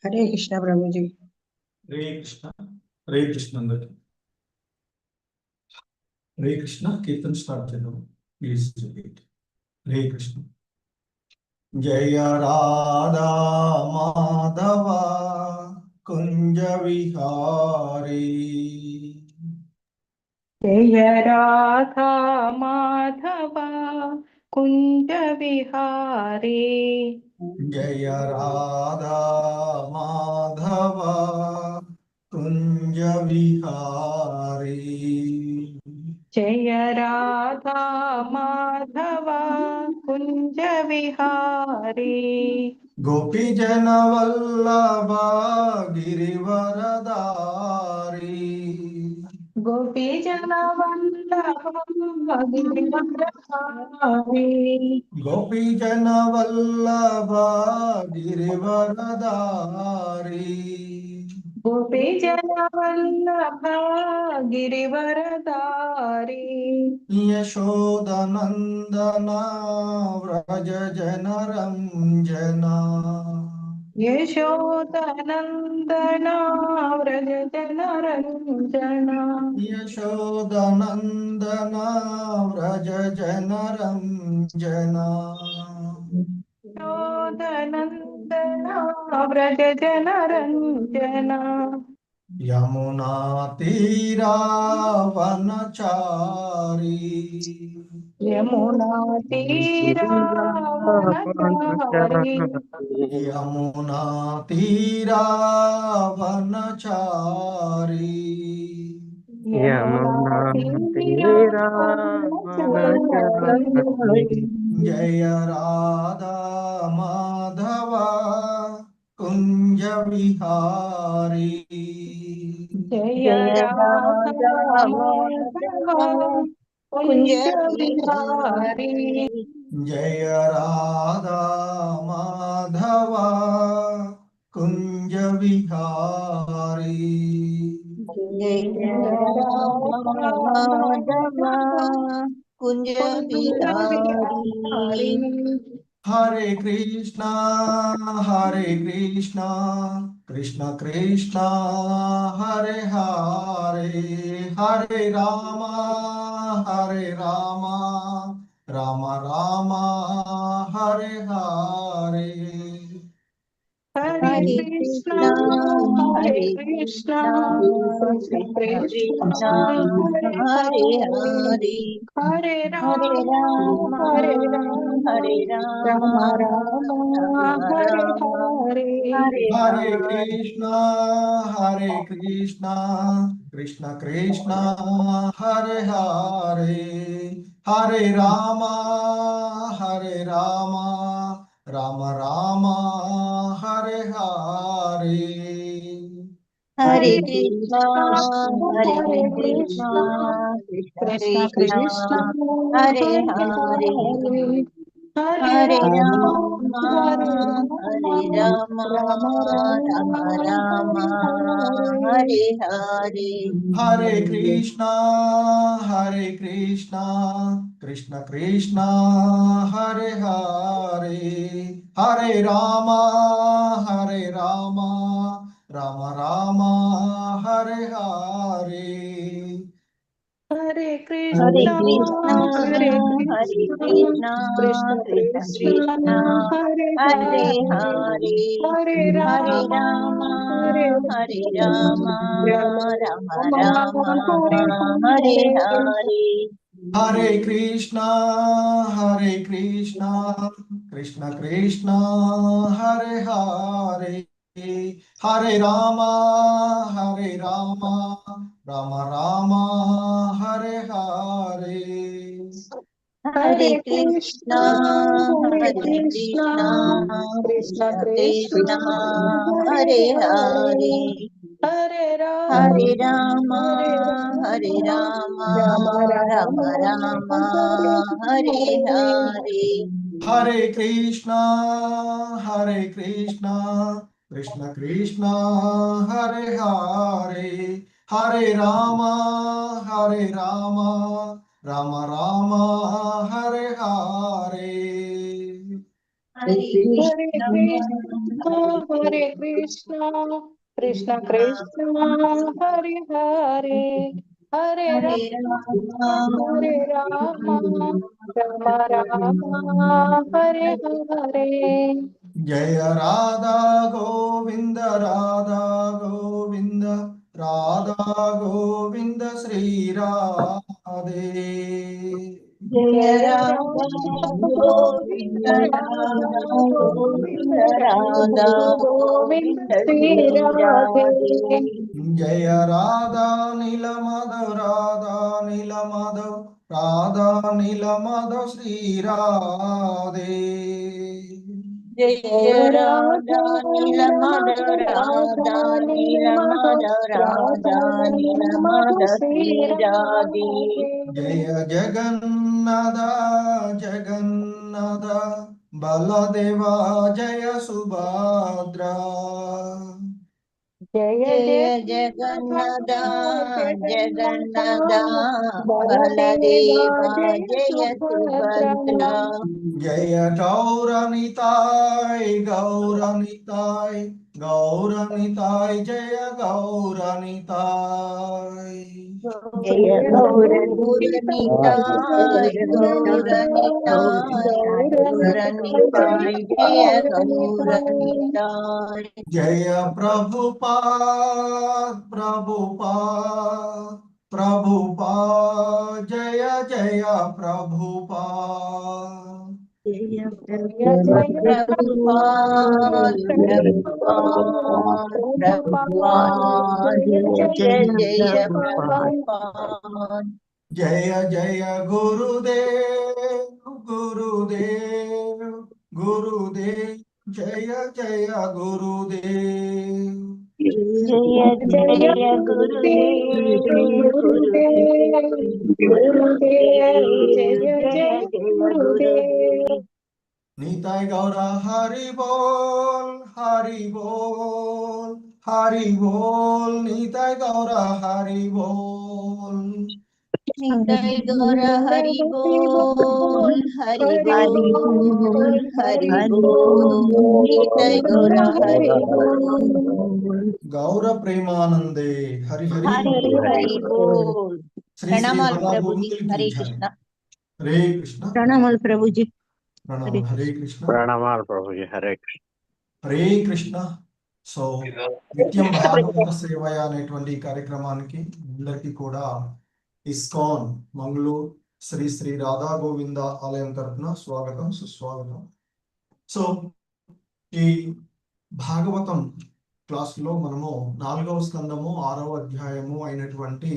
हरे कृष्णा प्रभु जी। हरे कृष्ण। हरे कृष्ण अंदर। हरे कृष्ण कीर्तन स्टार्ट చేద్దాం ప్లీజ్ రిపీట్ हरे कृष्ण। जय राधा माधव कुंज विहारी जय राधा माधव कुंज विहारी। जय राधा माधव कुंज विहारी। जय राधा माधव कुंज विहारी। गोपी जन वल्लभ गिरिवरदारी। गोपी जन वल्लभ गिरिवरधारी। गोपी जन वल्लभ गिरिवरदारी। गोपी जन वल्लभ गिरिवरधारी। यशोदनंदन व्रज जन रंजना। यशोदनंदन व्रज जन रंजना। यशोदनंदन व्रज जन रंजना। यशोदनंदन व्रज जन रंजना। यमुना तीरा वनचारी। यमुना तीरा वनचारी। यमुना तीरा वनचारी। यमुना यमुना तीरा तीरा वनचारी। जय राधा माधव कुंज विहारी। जय जय राधा राधा माधव माधव कुंज कुंज विहारी। बिहारी। जय राधा माधव कुंज विहारी। जय जय राधा राधा माधव माधव कुंज कुंज बिहारी। विहारी। हरे कृष्णा कृष्ण कृष्णा हरे हरे हरे रामा राम राम हरे हरे। हरे हरे कृष्णा कृष्णा हरे हरे कृष्णा कृष्णा कृष्ण कृष्ण कृष्णा कृष्णा हरे हरे हरे। हरे। हरे हरे राम राम हरे राम हरे राम राम राम राम हरे राम हरे। हरे हरे हरे। कृष्णा कृष्ण कृष्ण हरे हरे हरे राम राम राम हरे हरे। हरे हरे कृष्णा कृष्णा हरे हरे कृष्णा कृष्णा कृष्ण कृष्ण कृष्णा कृष्ण हरे हरे हरे। हरे। हरे हरे राम राम हरे राम हरे राम राम राम राम राम हरे हरे। हरे हरे। हरे कृष्णा कृष्ण कृष्ण हरे हरे हरे राम राम राम हरे हरे। हरे हरे कृष्णा कृष्णा हरे हरे कृष्णा कृष्णा कृष्ण कृष्ण कृष्ण कृष्णा हरे हरे हरे। हरे। हरे हरे राम राम हरे हरे राम राम राम राम राम राम हरे हरे हरे। हरे। हरे कृष्णा कृष्ण कृष्ण हरे हरे हरे राम राम राम हरे हरे। हरे हरे कृष्णा कृष्णा हरे हरे कृष्णा कृष्णा कृष्ण कृष्ण कृष्णा कृष्ण हरे हरे हरे। हरे। हरे राम हरे राम हरे राम हरे राम राम राम राम राम हरे हरे हरे। हरे। हरे Krishna Krishna Krishna Hare Hare Hare Ram Ram Ram Hare Hare. Hare Hare Krishna, Krishna, Krishna Krishna, Hare Hare, Hare Hare Rama, Rama, Hare Rama, Rama Rama, Hare Hare. జయ Radha Govinda Radha Govinda Radha Govinda Shri Radhe. Jaya Radha Govinda Radha Govinda Radha Govinda Sri Radhe. జయ రాధా నీల మాధవ్ రాధా నీల మాధవ్ రాధా నీల Madhav Shri Radhe. Jaya Radha Nilamada Radha Nilamada Radha Nilamada Sri Radhe. జయ జగన్నాథ జగన్నాథ బలదేవ జయ సుభద్ర. జయ Jaya Jagannatha Jagannatha Baladeva Jaya Subhadra. జయ గౌరనితాయ్ గౌరనితాయ్ గౌరనితాయ్ జయ గౌరనితాయ్. Jaya Gauranitai Gauranitai Gauranitai Jaya Gauranitai. జయ ప్రభుపాద్ ప్రభుపాద్ ప్రభుపాద్ జయ జయ Prabhupad. Jaya Prabhupada Prabhupada Prabhupada Jaya Jaya Prabhupada. జయ జయ గురుదేవ్ గురుదేవ్ గురుదేవ్ జయ జయ Gurudev. Jaya Jaya Gurudev Gurudev Gurudev Jaya Jaya Gurudev. Nitai గౌర హరి బోల్ హరి బోల్ హరి బోల్ నితాయ్ గౌర హరి బోల్. Nitai Gaura Hari Bol Hari Bol Hari Bol Nitai Gaura Hari Bol గౌర ప్రేమానందే Hari Hari Hari Hari Bol. Shri Shri Pranamal బాబా Prabhuji గోవిందులకి Hare జై. Krishna. Hare Krishna Pranamal Prabhuji ప్రణామం. హరే కృష్ణ ప్రణామాలు Prabhuji. Hare Krishna. Hare Krishna. So నిత్యం భాగవత సేవయ అనేటువంటి ఈ కార్యక్రమానికి అందరికీ కూడా ఇస్కాన్ మంగళూరు శ్రీ శ్రీ రాధా గోవింద ఆలయం తరఫున స్వాగతం సుస్వాగతం. సో ఈ భాగవతం క్లాసులో మనము 4వ స్కందము 6వ అధ్యాయము అయినటువంటి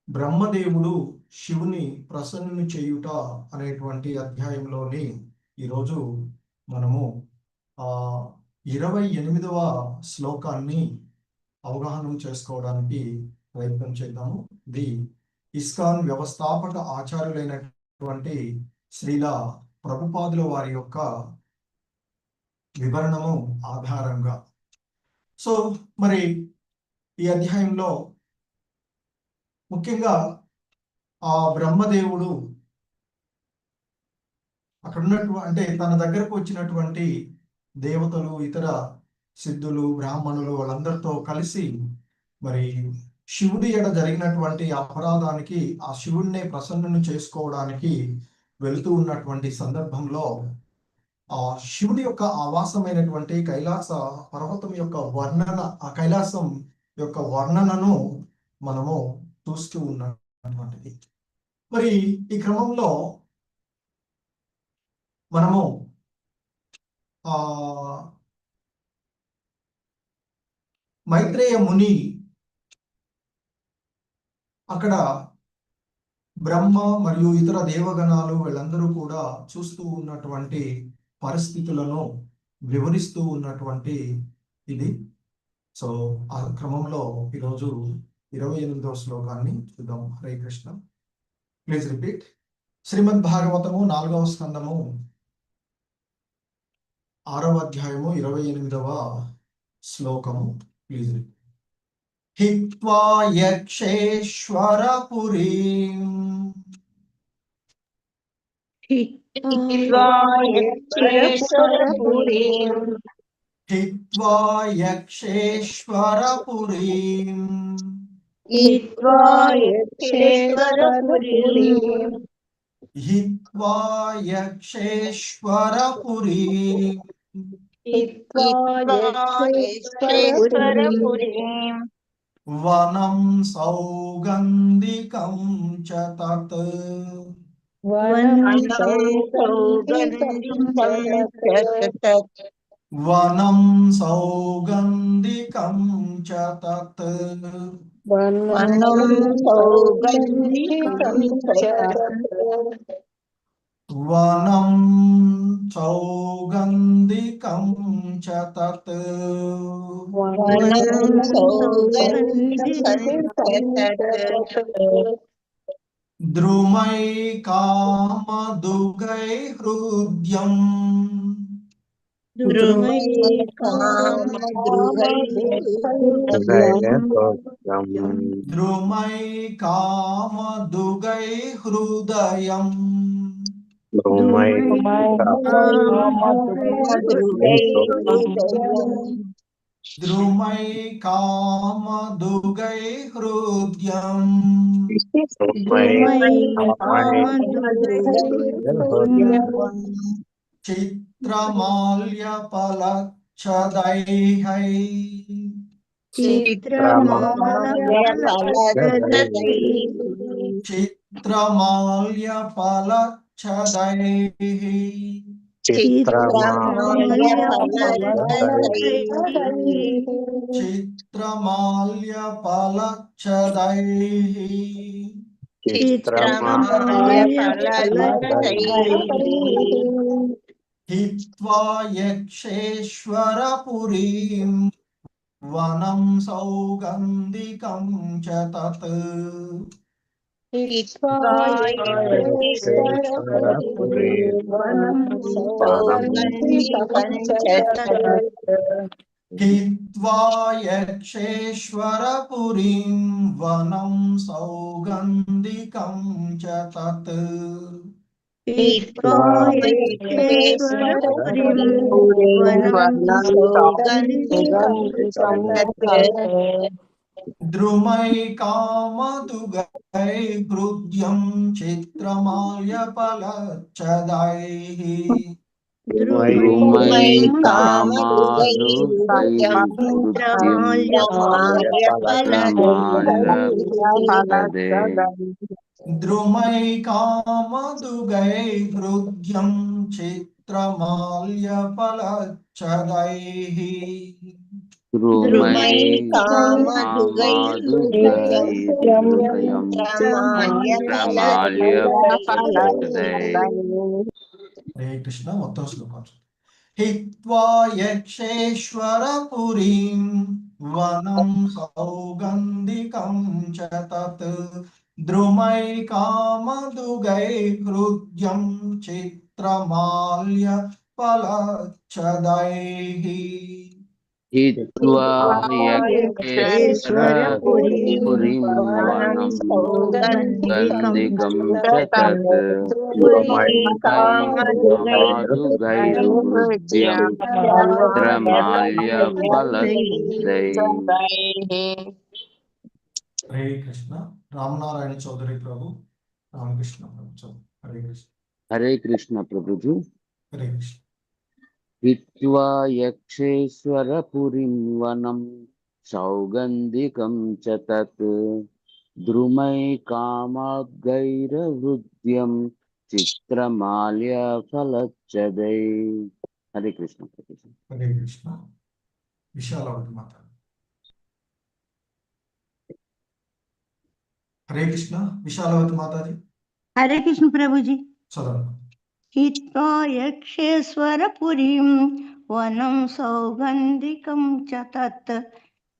బ్రహ్మదేవుడు శివుని ప్రసన్నుని చేయుట అనేటువంటి అధ్యాయంలోని ఈరోజు మనము 28వ శ్లోకాన్ని అవగాహన చేసుకోవడానికి ప్రయత్నం చేద్దాము. ఇది ఇస్కాన్ వ్యవస్థాపక ఆచార్యులైనటువంటి శ్రీల ప్రభుపాదుల వారి యొక్క వివరణము ఆధారంగా. సో మరి ఈ అధ్యాయంలో ముఖ్యంగా ఆ బ్రహ్మదేవుడు అక్కడ ఉన్నటువంటి అంటే తన దగ్గరకు వచ్చినటువంటి దేవతలు ఇతర సిద్ధులు బ్రాహ్మణులు వాళ్ళందరితో కలిసి మరి శివుడి ఎడ జరిగినటువంటి అపరాధానికి ఆ శివుడినే ప్రసన్నుని చేసుకోవడానికి వెళుతూ ఉన్నటువంటి సందర్భంలో ఆ శివుడి యొక్క ఆవాసమైనటువంటి కైలాస పర్వతం యొక్క వర్ణన, ఆ కైలాసం యొక్క వర్ణనను మనము చూస్తూ ఉన్నటువంటిది. మరి ఈ క్రమంలో మనము మైత్రేయ ముని అక్కడ బ్రహ్మ మరియు ఇతర దేవగణాలు వీళ్ళందరూ కూడా చూస్తూ ఉన్నటువంటి పరిస్థితులను వివరిస్తూ ఉన్నటువంటి ఇది. సో ఆ క్రమంలో ఈరోజు 28వ శ్లోకాన్ని చూద్దాం. హరే కృష్ణ. Please repeat. శ్రీమద్ భాగవతము 4వ స్కందము 6వ అధ్యాయము 28వ శ్లోకము. Please repeat. హిత్వా యక్షేశ్వరపురీం हित्वा यक्षेश्वरपुरीं हित्वा यक्षेश्वरपुरीम् हित्वा यक्षेश्वरपुरीं हित्वा यक्षेश्वरपुरीम् हित्वा यक्षेश्वरपुरीं वनं सौगन्धिकं च तत् वनं सौगन्धिकं च तत् वनं सौगन्धिकं च तत् वनं सौगन्धिकं च तत् वनं सौगन्धिकं च तत् वनं सौगन्धिकं च तत् द्रुमैकामदुघैर्हृद्यम् द्रुमैकामदुघैर्हृदयम् द्रुमैकामदुघैर्हृद्यम् चित्रमाल्यफलच्छदैः चित्रमाल्यफलच्छदैः हित्वा यक्षेश्वरपुरीं वनं सौगन्धिकं च तत् हित्वा हित्वा यक्षेश्वरपुरीं वनं सौगन्धिकं च तत् द्रुमैकामदुघैर्हृद्यं चित्रमाल्यफलच्छदैः द्रुमैकामदुघैर्हृद्यं चित्रमाल्यफलच्छदैः హరే కృష్ణ మొత్తం శ్లోకం हित्वा यक्षेश्वरपुरीं वनं सौगन्धिकं च तत् द्रुमैकामदुघैर्हृद्यं चित्रमाल्यफलच्छदैः हित्वा यक्षेश्वरपुरीं वनं सौगन्धिकं च तत् द्रुमैकामदुघैर्हृद्यं चित्रमाल्यफलच्छदैः हरे कृष्ण रामनारायण चौधरी प्रभु रामकृष्ण प्रभु हरे कृष्ण हरे कृष्ण प्रभुजी हरे कृष्ण हित्वा यक्षेश्वरपुरीं वनं सौगन्धिकं च तत् द्रुमैकामदुघैर्हृद्यं चित्रमाल्यफलच्छदैः हरे कृष्ण प्रभुजी हरे कृष्ण विशालावति माता हरे कृष्ण विशालावति माता जी हरे कृष्ण प्रभु जी सदा हित्वा यक्षेश्वरपुरीं वनं सौगन्धिकं च तत्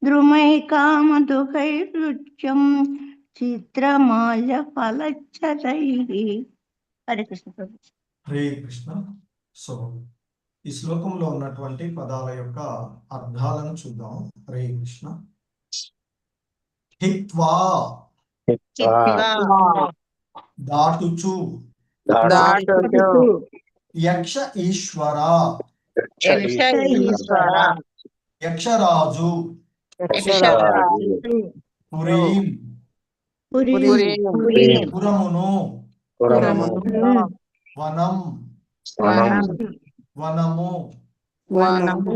द्रुमैकामदुघैर्हृद्यं चित्रमाल्यफलच्छदैः हरे कृष्ण प्रभु హరే కృష్ణ సో ఈ శ్లోకంలో ఉన్నటువంటి పదాల యొక్క అర్థాలను చూద్దాం హరే కృష్ణ హిత్వా దాటుచు దాటుచు యక్ష ఈశ్వర యక్ష ఈశ్వర యక్షరాజు యక్షరాజు పురీం పురీం పురమును పురమును వనం వనం వనము వనము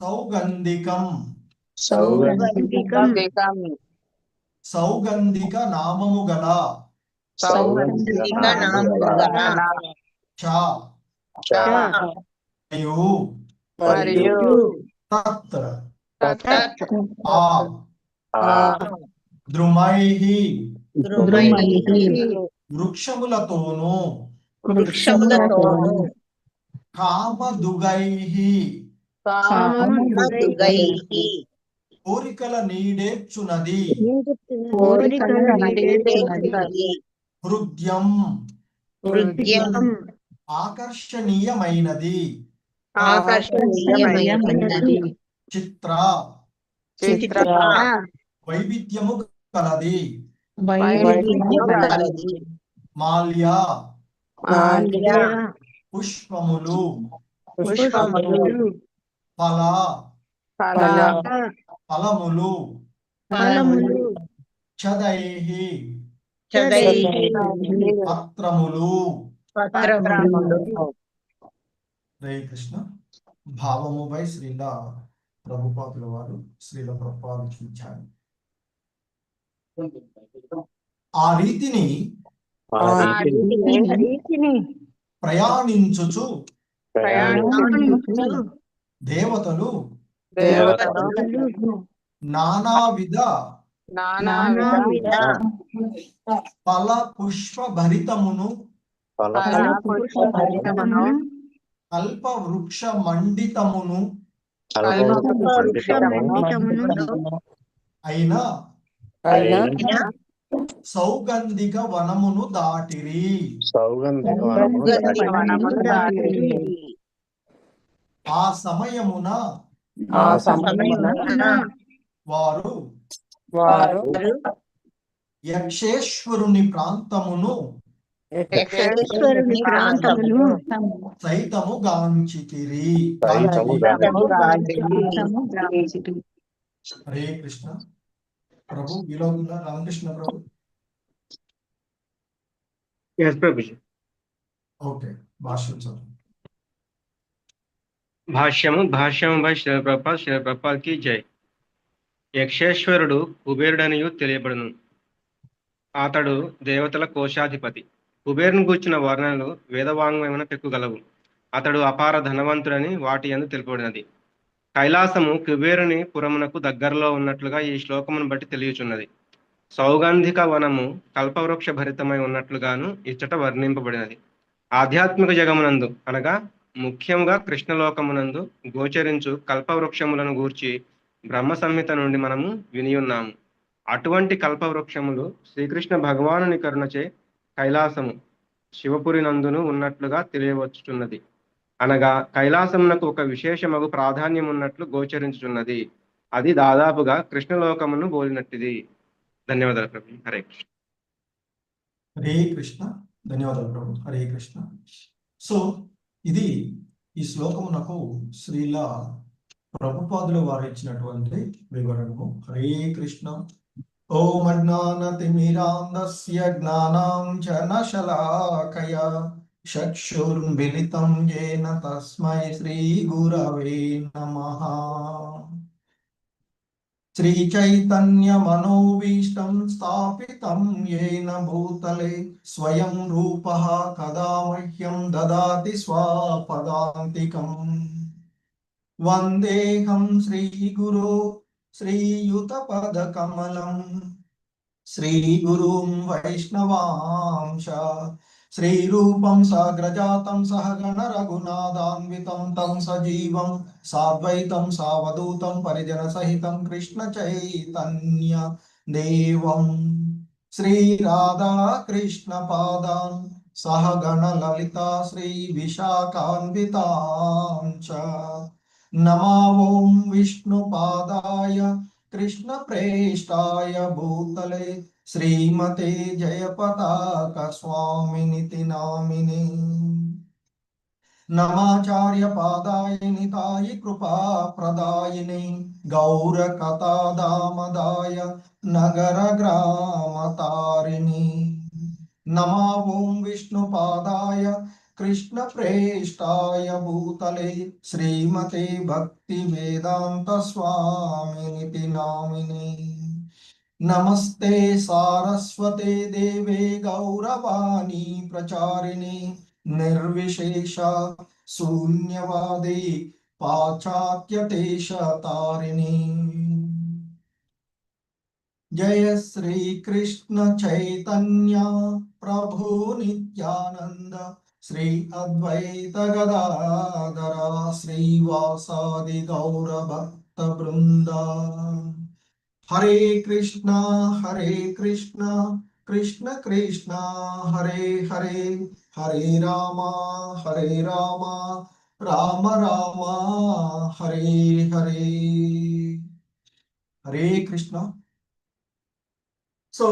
సౌగంధికం సౌగంధికం సౌగంధిక నామము గల సౌగంధిక నామముగల చ మరియు తత్ తత్ ఆ ద్రుమైః వృక్షములతోను వృక్షములతోను కామదుగైః కామదుగైః కోరికల నీడేర్చునది హృద్యం హృద్యం ఆకర్షణీయమైనది ఆకర్షణీయమైనది చిత్ర చిత్ర వైవిధ్యము కలది వైవిధ్యము కలది మాల్య మాల్య పుష్పములు పుష్పములు ఫల ఫల ఫలములు ఫలములు ఛదైః చదైః పత్రములు పత్రములు హరే కృష్ణ భావముపై శ్రీల ప్రభుపాదుల వారు శ్రీల ప్రభుపాదుకి ఇచ్చారు. ఆ రీతిని ప్రయాణించుచు దేవతలు నానావిధ ఫల పుష్ప భరితమును కల్ప వృక్ష మండితమును అయిన సౌగంధిక వనమును దాటిరి. ఆ సమయమున వారు యక్షేశ్వరుని ప్రాంతమును సైతము గాంచితిరి. హరే కృష్ణ ప్రభు విలోకుల రామకృష్ణ ప్రభు. ఓకే భాష్యం చదువు. భాష్యము బై శ్రీల ప్రభుపాద్కి జై. యక్షేశ్వరుడు కుబేరుడనియు తెలియబడును. అతడు దేవతల కోశాధిపతి. కుబేరుని గూర్చిన వర్ణనలు వేదవాంగ్మయమున పెక్కుగలవు. అతడు అపార ధనవంతుడని వాటి యందు తెలుపబడినది. కైలాసము కుబేరుని పురమునకు దగ్గరలో ఉన్నట్లుగా ఈ శ్లోకమును బట్టి తెలియచున్నది. సౌగంధిక వనము కల్పవృక్ష భరితమై ఉన్నట్లుగాను ఇచ్చట వర్ణింపబడినది. ఆధ్యాత్మిక జగమునందు అనగా ముఖ్యంగా కృష్ణలోకమునందు గోచరించు కల్పవృక్షములను గూర్చి బ్రహ్మ సంహిత నుండి మనము వినియున్నాము. అటువంటి కల్పవృక్షములు శ్రీకృష్ణ భగవానుని కరుణచే కైలాసము శివపురి నందును ఉన్నట్లుగా తెలియవచ్చుచున్నది. అనగా కైలాసమునకు ఒక విశేషమగు ప్రాధాన్యం ఉన్నట్లు గోచరించుచున్నది. అది దాదాపుగా కృష్ణలోకమును పోలినట్టిది. ధన్యవాదాలు ప్రభు. హరే కృష్ణ. హరే కృష్ణ. ధన్యవాదాలు ప్రభు. హరే కృష్ణ. సో ఇది ఈ శ్లోకమునకు శ్రీల ప్రభుపాదుల వారు ఇచ్చినటువంటి వివరణము. హరే కృష్ణ. ఓం అజ్ఞానతిమిరాంధస్య జ్ఞానాంజనశలాకయా చక్షుర్మిలితం యేన తస్మై శ్రీ గురవే నమః. శ్రీచైతన్యమనోభీష్టం స్థాపితం యేన భూతలే స్వయం రూపః కదా మహ్యం దదాతి స్వపదాంతికం. వందేహం శ్రీగురో శ్రీయుతపదకమలం శ్రీగురుం వైష్ణవాంశ శ్రీరూపం సాగ్రజాతం సహగణ రఘునాథాన్వితం తం సజీవం సాద్వైతం సావధూతం పరిజన సహితం కృష్ణ చైతన్య దేవం శ్రీరాధా కృష్ణ పాదాన్ సహగణ లలితా శ్రీ విశాఖాన్వితాంచ. నమో విష్ణుపాదాయ కృష్ణ ప్రేష్టాయ భూతలే శ్రీమతే జయపతాక స్వామినితి నామిని నమాచార్య పాదాయ నితాయి కృపా ప్రదాయిని గౌర కథాదామదాయ నగర గ్రామ తారిణి నమా ఓం విష్ణు పాదాయ కృష్ణ ప్రేష్టాయ భూతలే శ్రీమతే భక్తి వేదాంత స్వామినితి నామిని నమస్తే సారస్వతే దేవే గౌరవాణి ప్రచారిణి నిర్విశేష శూన్యవాది పాశ్చాత్యదేశ తారిణి జయ శ్రీ కృష్ణ చైతన్య ప్రభు నిత్యానంద శ్రీ అద్వైత గదాధర శ్రీవాసాది గౌర భక్త బృంద హరే కృష్ణ కృష్ణ కృష్ణ హరే హరే హరే రామ రామ రామ హరే హరే. హరే కృష్ణ. సో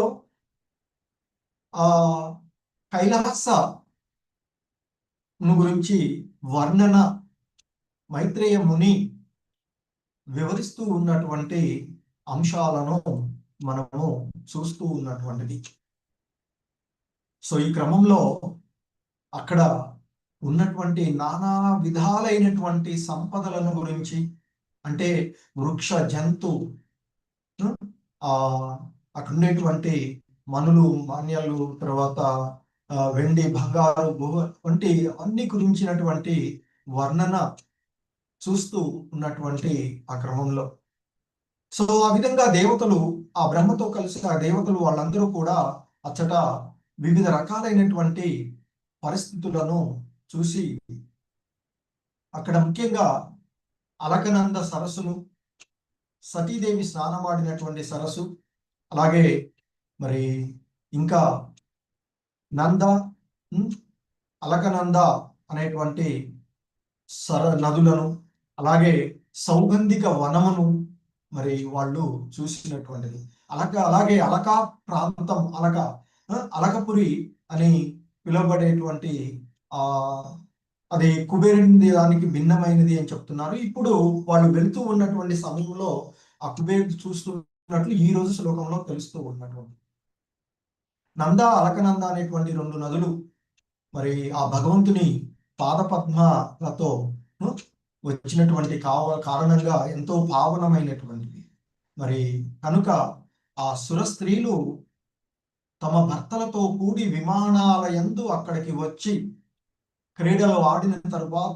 కైలాస గురించి వర్ణన మైత్రేయ ముని వివరిస్తూ ఉన్నటువంటి అంశాలను మనము చూస్తూ ఉన్నటువంటిది. సో ఈ క్రమంలో అక్కడ ఉన్నటువంటి నానా విధాలైనటువంటి సంపదలను గురించి, అంటే వృక్ష జంతు అక్కడ ఉండేటువంటి మనులు మాన్యాలు, తర్వాత వెండి బంగారు వంటి అన్ని గురించినటువంటి వర్ణన చూస్తూ ఉన్నటువంటి ఆ క్రమంలో, సో ఆ విధంగా దేవతలు ఆ బ్రహ్మతో కలిసి ఆ దేవతలు వాళ్ళందరూ కూడా అచ్చట వివిధ రకాలైనటువంటి పరిస్థితులను చూసి అక్కడ ముఖ్యంగా అలకనంద సరస్సును, సతీదేవి స్నానమాడినటువంటి సరస్సు, అలాగే మరి ఇంకా నంద అలకనంద అనేటువంటి నదులను, అలాగే సౌగంధిక వనమును మరి వాళ్ళు చూసినటువంటిది. అలాగే అలకా ప్రాంతం, అలకపురి అని పిలువబడేటువంటి అది కుబేరుని దానికి భిన్నమైనది అని చెప్తున్నారు. ఇప్పుడు వాళ్ళు వెళుతూ ఉన్నటువంటి సమయంలో ఆ కుబేరు చూస్తున్నట్లు ఈ రోజు శ్లోకంలో తెలుస్తూ ఉన్నటువంటి నంద అలకనంద అనేటువంటి రెండు నదులు మరి ఆ భగవంతుని పాదపద్మలతో వచ్చినటువంటి కారణంగా ఎంతో పావనమైనటువంటివి. మరి కనుక ఆ సుర స్త్రీలు తమ భర్తలతో కూడి విమానాల యందు అక్కడికి వచ్చి క్రీడలు ఆడిన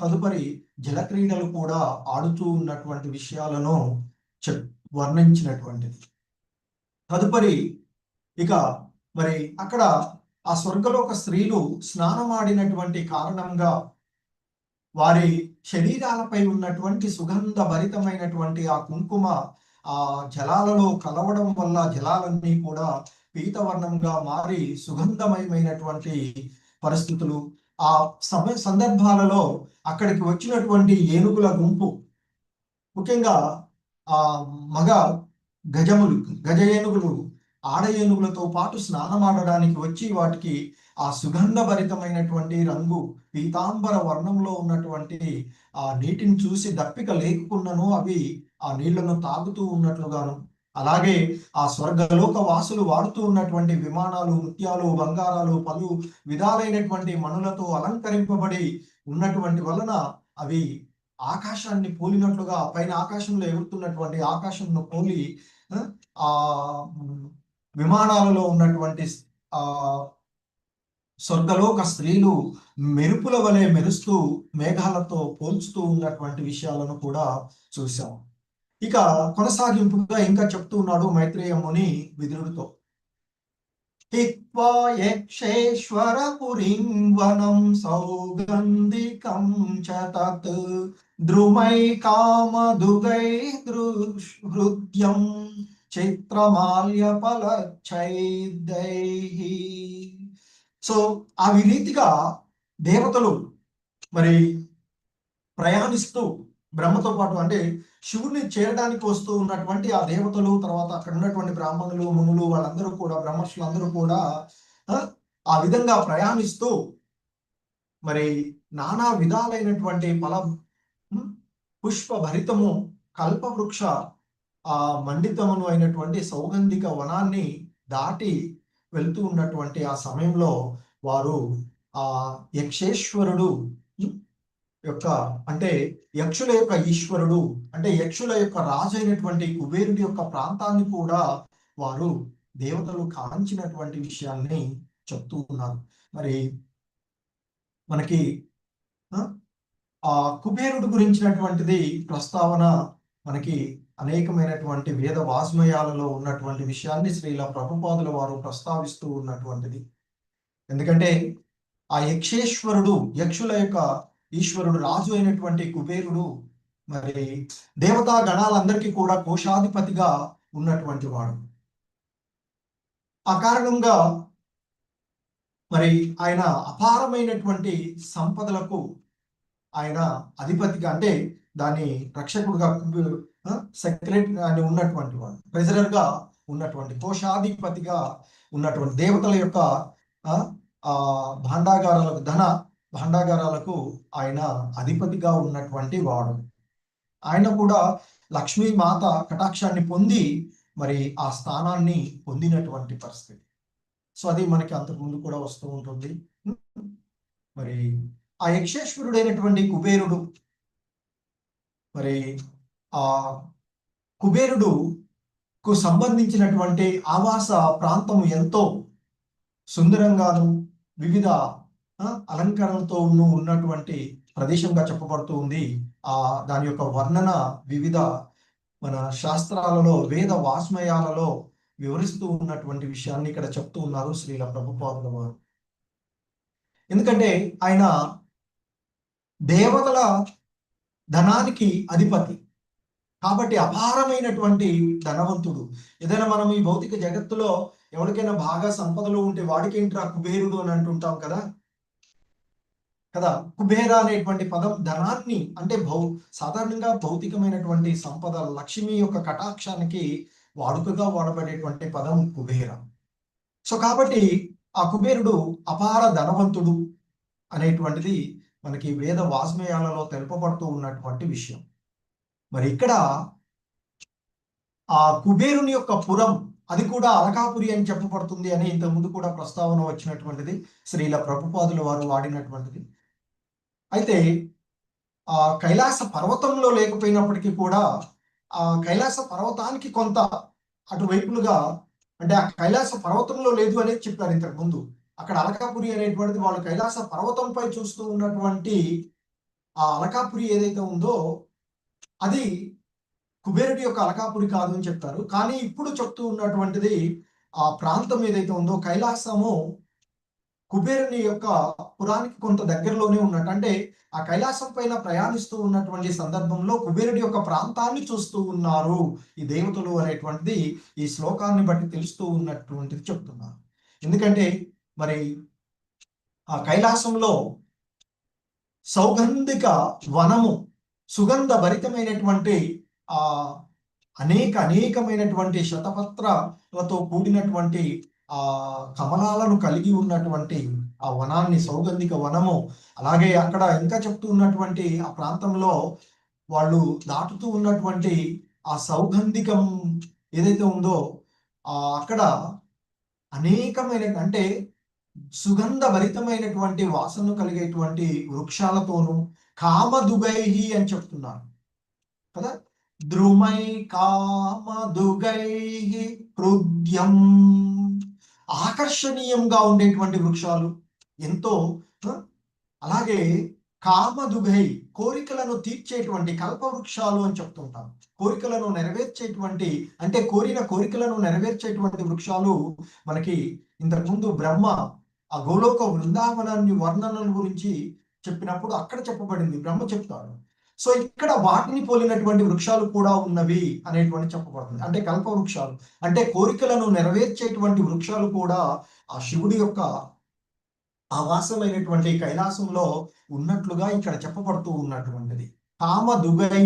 తదుపరి జల క్రీడలు కూడా ఆడుతూ ఉన్నటువంటి విషయాలను వర్ణించినటువంటిది. తదుపరి ఇక మరి అక్కడ ఆ స్వర్గలోక స్త్రీలు స్నానమాడినటువంటి కారణంగా వారి శరీరాలపై ఉన్నటువంటి సుగంధ భరితమైనటువంటి ఆ కుంకుమ ఆ జలాలలో కలవడం వల్ల జలాలన్నీ కూడా పీతవర్ణంగా మారి సుగంధమయమైనటువంటి పరిస్థితులు. ఆ సందర్భాలలో అక్కడికి వచ్చినటువంటి ఏనుగుల గుంపు, ముఖ్యంగా ఆ మగ గజ ఏనుగులు ఆడ ఏనుగులతో పాటు స్నానమాడడానికి వచ్చి వాటికి ఆ సుగంధభరితమైనటువంటి రంగు పీతాంబర వర్ణంలో ఉన్నటువంటి ఆ నీటిని చూసి దప్పిక లేకున్నను అవి ఆ నీళ్లను తాగుతూ ఉన్నట్లుగాను, అలాగే ఆ స్వర్గలోక వాసులు వాడుతూ ఉన్నటువంటి విమానాలు, ముత్యాలు, బంగారాలు, పలు విధాలైనటువంటి మణులతో అలంకరింపబడి ఉన్నటువంటి వలన అవి ఆకాశాన్ని పోలినట్లుగా, పైన ఆకాశంలో ఎగురుతున్నటువంటి ఆకాశంను పోలి ఆ విమానాలలో ఉన్నటువంటి ఆ స్వర్గలోక స్త్రీలు మెరుపుల వలె మెరుస్తూ మేఘాలతో పోల్చుతూ ఉన్నటువంటి విషయాలను కూడా చూసాం. ఇక కొనసాగింపుగా ఇంకా చెప్తూ ఉన్నాడు మైత్రేయ ముని విదురుడితో. హిత్వా యక్షేశ్వర పురీం వనం సౌగంధికం చ తత్ ద్రుమై కామదుగై హృద్యం చిత్రమాల్య ఫలచ్చైదైః. సో ఆ రీతిగా దేవతలు మరి ప్రయాణిస్తూ బ్రహ్మతో పాటు, అంటే శివుడిని చేరడానికి వస్తూ ఉన్నటువంటి ఆ దేవతలు, తర్వాత అక్కడ ఉన్నటువంటి బ్రాహ్మణులు, మునులు, వాళ్ళందరూ కూడా, బ్రహ్మర్షులందరూ కూడా ఆ విధంగా ప్రయాణిస్తూ మరి నానా విధాలైనటువంటి పుష్ప భరితము కల్పవృక్ష ఆ మండితమును అయినటువంటి సౌగంధిక వనాన్ని దాటి వెళ్తూ ఉన్నటువంటి ఆ సమయంలో వారు ఆ యక్షేశ్వరుడు యొక్క, అంటే యక్షుల యొక్క ఈశ్వరుడు, అంటే యక్షుల యొక్క రాజు అయినటువంటి కుబేరుడి యొక్క ప్రాంతాన్ని కూడా వారు దేవతలు కాంచినటువంటి విషయాన్ని చెప్తూ ఉన్నారు. మరి మనకి ఆ కుబేరుడు గురించినటువంటిది ప్రస్తావన మనకి అనేకమైనటువంటి వేద వాజ్మయాలలో ఉన్నటువంటి విషయాన్ని శ్రీల ప్రభుపాదుల వారు ప్రస్తావిస్తూ ఉన్నటువంటిది. ఎందుకంటే ఆ యక్షేశ్వరుడు, యక్షుల యొక్క ఈశ్వరుడు, రాజు అయినటువంటి కుబేరుడు మరి దేవతా గణాలందరికీ కూడా కోశాధిపతిగా ఉన్నటువంటి వాడు. ఆ కారణంగా మరి ఆయన అపారమైనటువంటి సంపదలకు ఆయన అధిపతిగా, అంటే దాని రక్షకుడుగా, సెక్రటరీ అని ఉన్నటువంటి వాడు, ట్రెజరర్ గా ఉన్నటువంటి, కోశాధిపతిగా ఉన్నటువంటి, దేవతల యొక్క భాండాగారాలకు, ధన భాండాగారాలకు ఆయన అధిపతిగా ఉన్నటువంటి వాడు. ఆయన కూడా లక్ష్మీ మాత కటాక్షాన్ని పొంది మరి ఆ స్థానాన్ని పొందినటువంటి పరిస్థితి. సో అది మనకి అంతకుముందు కూడా వస్తూ ఉంటుంది. మరి ఆ యక్షేశ్వరుడైనటువంటి కుబేరుడు, మరి ఆ కుబేరుడుకు సంబంధించినటువంటి ఆవాస ప్రాంతము ఎంతో సుందరంగాను వివిధ అలంకరణలతో ఉన్నటువంటి ప్రదేశంగా చెప్పబడుతూ ఉంది. దాని యొక్క వర్ణన వివిధ మన శాస్త్రాలలో, వేద వాస్మయాలలో వివరిస్తూ ఉన్నటువంటి విషయాన్ని ఇక్కడ చెప్తూ ఉన్నారు శ్రీల ప్రభుపాదుల వారు. ఎందుకంటే ఆయన దేవతల ధనానికి అధిపతి కాబట్టి అపారమైనటువంటి ధనవంతుడు. ఏదైనా మనం ఈ భౌతిక జగత్తులో ఎవరికైనా బాగా సంపదలు ఉంటే వాడికి ఏంట్రా కుబేరుడు అని అంటుంటాం కదా. కుబేర అనేటువంటి పదం ధనాన్ని, అంటే సాధారణంగా భౌతికమైనటువంటి సంపద, లక్ష్మి యొక్క కటాక్షానికి వాడుకగా వాడబడేటువంటి పదం కుబేర. సో కాబట్టి ఆ కుబేరుడు అపార ధనవంతుడు అనేటువంటిది మనకి వేద వాజ్మయాలలో తెలుపబడుతూ ఉన్నటువంటి విషయం. మరి ఇక్కడ ఆ కుబేరుని యొక్క పురం, అది కూడా అలకాపురి అని చెప్పబడుతుంది అని ఇంతకుముందు కూడా ప్రస్తావన వచ్చినటువంటిది, శ్రీల ప్రభుపాదుల వారు వాడినటువంటిది. అయితే ఆ కైలాస పర్వతంలో లేకపోయినప్పటికీ కూడా ఆ కైలాస పర్వతానికి కొంత అటువైపులుగా, అంటే ఆ కైలాస పర్వతంలో లేదు అనేది చెప్పారు ఇంతకు ముందు. అక్కడ అలకాపురి అనేటువంటిది వాళ్ళు కైలాస పర్వతంపై చూస్తూ ఉన్నటువంటి ఆ అలకాపురి ఏదైతే ఉందో అది కుబేరుడి యొక్క అలకాపురి కాదు అని చెప్తారు. కానీ ఇప్పుడు చెప్తూ ఉన్నటువంటిది ఆ ప్రాంతం ఏదైతే ఉందో కైలాసము కుబేరుని యొక్క పురానికి కొంత దగ్గరలోనే ఉన్నట్టు, అంటే ఆ కైలాసం పైన ప్రయాణిస్తూ ఉన్నటువంటి సందర్భంలో కుబేరుడి యొక్క ప్రాంతాన్ని చూస్తూ ఉన్నారు ఈ దేవతలు అనేటువంటిది ఈ శ్లోకాన్ని బట్టి తెలుస్తూ ఉన్నటువంటిది చెప్తున్నారు. ఎందుకంటే మరి ఆ కైలాసంలో సౌగంధిక వనము, సుగంధ భరితమైనటువంటి ఆ అనేకమైనటువంటి శతపత్రాలతో కూడినటువంటి ఆ కమలాలను కలిగి ఉన్నటువంటి ఆ వనాన్ని, సౌగంధిక వనము. అలాగే అక్కడ ఇంకా చెప్తూ ఉన్నటువంటి ఆ ప్రాంతంలో వాళ్ళు దాటుతూ ఉన్నటువంటి ఆ సౌగంధికం ఏదైతే ఉందో అక్కడ అనేకమైన, అంటే సుగంధ భరితమైనటువంటి వాసన కలిగేటువంటి వృక్షాలతోనూ, కామదుగైహి అని చెప్తున్నారు కదా. ద్రుమై కామదుగైహి హృద్యం, ఆకర్షణీయంగా ఉండేటువంటి వృక్షాలు ఎంతో. అలాగే కామదుగై, కోరికలను తీర్చేటువంటి కల్పవృక్షాలు అని చెప్తుంటాం. కోరికలను నెరవేర్చేటువంటి, అంటే కోరికలను నెరవేర్చేటువంటి వృక్షాలు మనకి ఇంతకుముందు బ్రహ్మ ఆ గోలోక వృందావనాన్ని వర్ణన గురించి చెప్పినప్పుడు అక్కడ చెప్పబడింది, బ్రహ్మ చెప్తాడు. సో ఇక్కడ వాటిని పోలినటువంటి వృక్షాలు కూడా ఉన్నవి అనేటువంటి చెప్పబడుతుంది. అంటే కల్ప వృక్షాలు, అంటే కోరికలను నెరవేర్చేటువంటి వృక్షాలు కూడా ఆ శివుడి యొక్క ఆవాసమైనటువంటి కైలాసంలో ఉన్నట్లుగా ఇక్కడ చెప్పబడుతూ ఉన్నటువంటిది. కామదుగై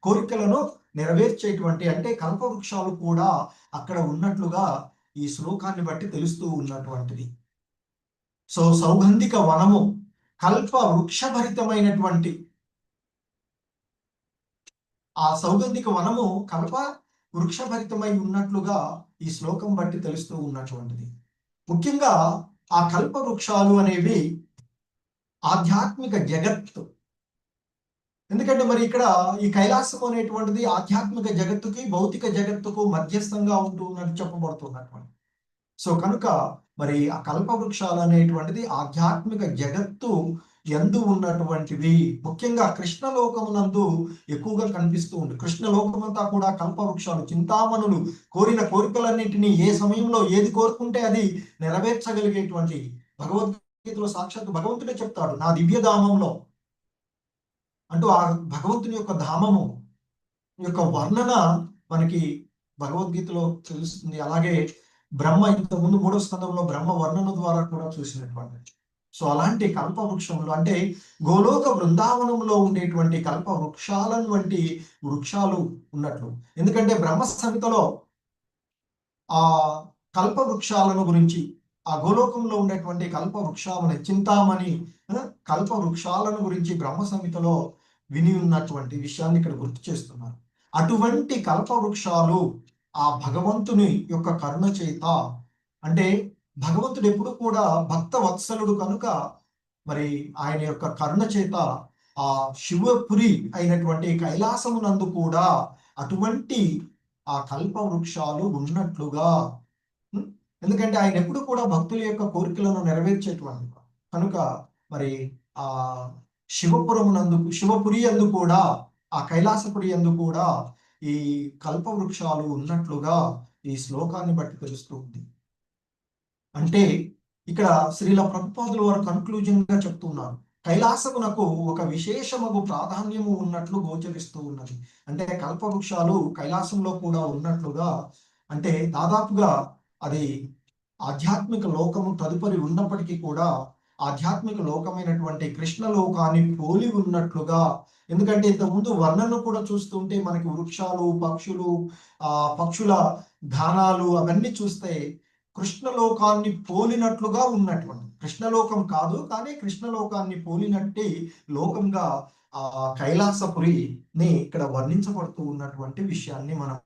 కోరికలను నెరవేర్చేటువంటి అంటే కల్పవృక్షాలు కూడా అక్కడ ఉన్నట్లుగా ఈ శ్లోకాన్ని బట్టి తెలుస్తూ ఉన్నటువంటిది. సో సౌగంధిక వనము కల్ప వృక్షభరితమైనటువంటి ఆ సౌగంధిక వనము కల్ప వృక్షభరితమై ఉన్నట్లుగా ఈ శ్లోకం బట్టి తెలుస్తూ ఉన్నటువంటిది. ముఖ్యంగా ఆ కల్ప వృక్షాలు అనేవి ఆధ్యాత్మిక జగత్తు. ఎందుకంటే మరి ఇక్కడ ఈ కైలాసం అనేటువంటిది ఆధ్యాత్మిక జగత్తుకి భౌతిక జగత్తుకు మధ్యస్థంగా ఉంటూ ఉన్నట్టు చెప్పబడుతున్నటువంటి. సో కనుక మరి ఆ కల్ప వృక్షాలు అనేటువంటిది ఆధ్యాత్మిక జగత్తు ఎందు ఉన్నటువంటివి. ముఖ్యంగా కృష్ణలోకమునందు ఎక్కువగా కనిపిస్తూ ఉంది. కృష్ణలోకమంతా కూడా కల్ప వృక్షాలు, చింతామణులు కోరిన కోరికలన్నింటినీ ఏ సమయంలో ఏది కోరుకుంటే అది నెరవేర్చగలిగేటువంటి. భగవద్గీతలో సాక్షాత్తు భగవంతుడే చెప్తాడు, నా దివ్యధామంలో అంటూ ఆ భగవంతుని యొక్క ధామము యొక్క వర్ణన మనకి భగవద్గీతలో తెలుస్తుంది. అలాగే బ్రహ్మ ఇంతకుముందు 3వ స్కందంలో బ్రహ్మ వర్ణన ద్వారా కూడా చూసినటువంటి. సో అలాంటి కల్ప వృక్షములు అంటే గోలోక బృందావనంలో ఉండేటువంటి కల్ప వృక్షాలను వంటి వృక్షాలు ఉన్నట్లు. ఎందుకంటే బ్రహ్మ సంహితలో ఆ కల్ప వృక్షాలను గురించి, ఆ గోలోకంలో ఉండేటువంటి కల్ప వృక్షాలను చింతామణి కల్ప వృక్షాలను గురించి బ్రహ్మ సంహితలో విని ఉన్నటువంటి విషయాన్ని ఇక్కడ గుర్తు చేస్తున్నారు. అటువంటి కల్ప వృక్షాలు ఆ భగవంతుని యొక్క కరుణ చేత, అంటే భగవంతుడు ఎప్పుడు కూడా భక్త వత్సలుడు కనుక మరి ఆయన యొక్క కరుణ చేత ఆ శివపురి అయినటువంటి కైలాసమునందు కూడా అటువంటి ఆ కల్ప వృక్షాలు ఉన్నట్లుగా. ఎందుకంటే ఆయన ఎప్పుడు కూడా భక్తుల యొక్క కోరికలను నెరవేర్చేటువంటి కనుక మరి ఆ శివపురి యందు కూడా, ఆ కైలాసపురి యందు కూడా ఈ కల్ప వృక్షాలు ఉన్నట్లుగా ఈ శ్లోకాన్ని బట్టి తెలుస్తుంది. అంటే ఇక్కడ శ్రీల ప్రభుపాదుల వారు కన్క్లూజన్ గా చెప్తున్నారు, కైలాసమునకు ఒక విశేషమగు ప్రాధాన్యము ఉన్నట్లు గోచరిస్తూ ఉన్నది. అంటే కల్ప వృక్షాలు కైలాసంలో కూడా ఉన్నట్లుగా, అంటే దాదాపుగా అది ఆధ్యాత్మిక లోకము తదుపరి ఉన్నప్పటికీ కూడా ఆధ్యాత్మిక లోకమైనటువంటి కృష్ణలోకాన్ని పోలి ఉన్నట్లుగా. ఎందుకంటే ఇంతకుముందు వర్ణను కూడా చూస్తుంటే మనకి వృక్షాలు, పక్షులు, పక్షుల గానాలు అవన్నీ చూస్తే కృష్ణలోకాన్ని పోలినట్లుగా ఉన్నటువంటి, కృష్ణలోకం కాదు కానీ కృష్ణలోకాన్ని పోలినట్టే లోకంగా ఆ కైలాసపురిని ఇక్కడ వర్ణించబడుతూ ఉన్నటువంటి విషయాన్ని మనం